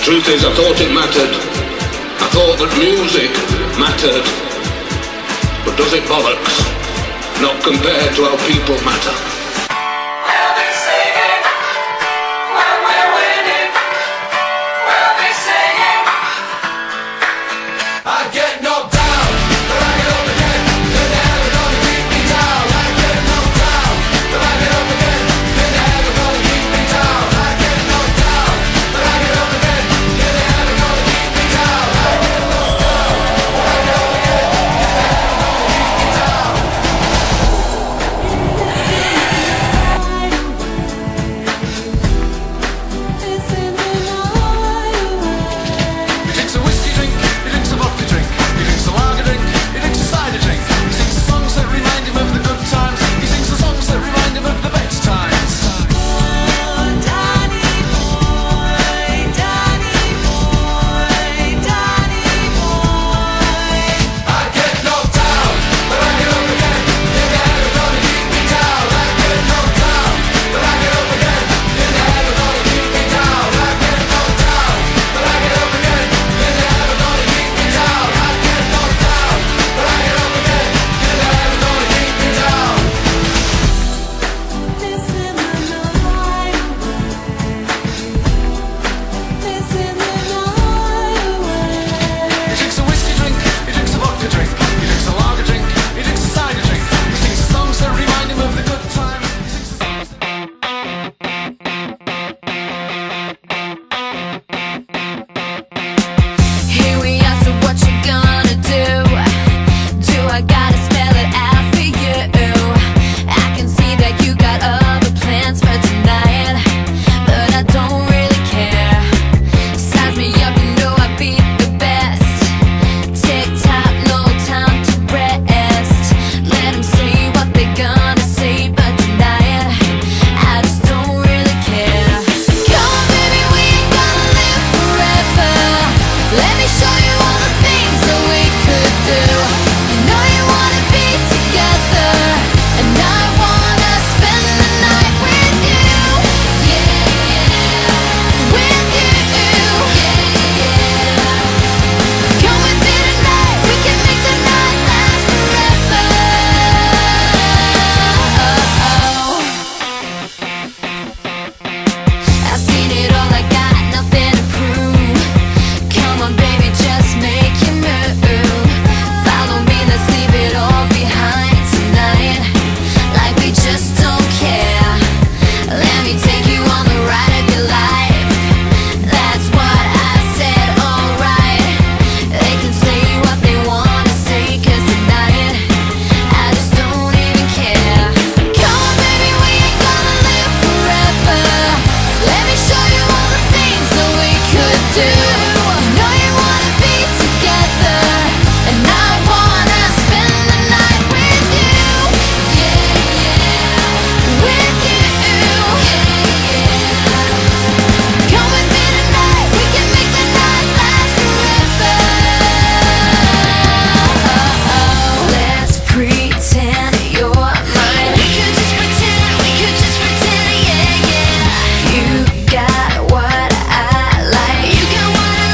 Truth is, I thought it mattered. I thought that music mattered. But does it bollocks? Not compared to how people matter. You got what I like. You got what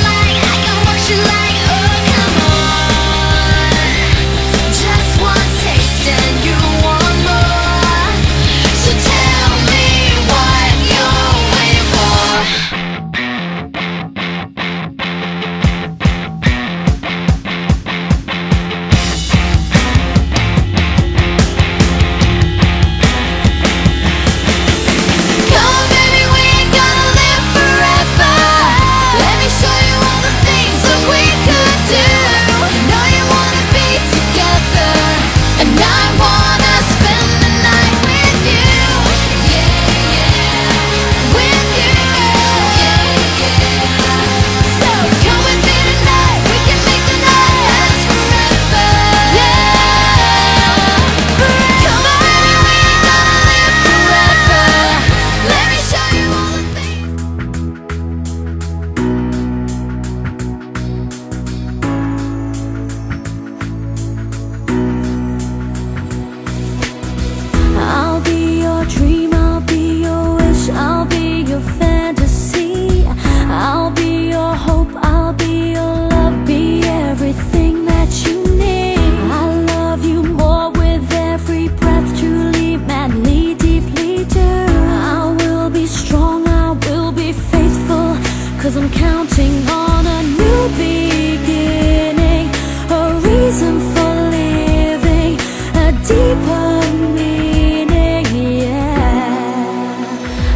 'cause I'm counting on a new beginning, a reason for living, a deeper meaning, yeah.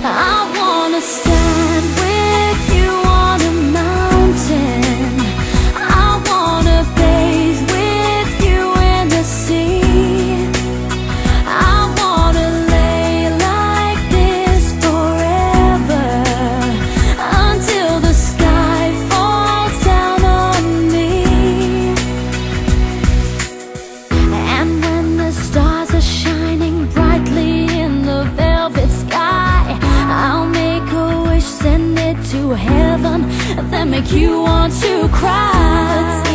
I wanna stand with you on a mountain, I wanna bathe with you in the sea, I wanna lay like this forever, until the sky falls down on me. And when the stars are shining brightly in the velvet sky, I'll make a wish, send it to heaven, then make you want to cry.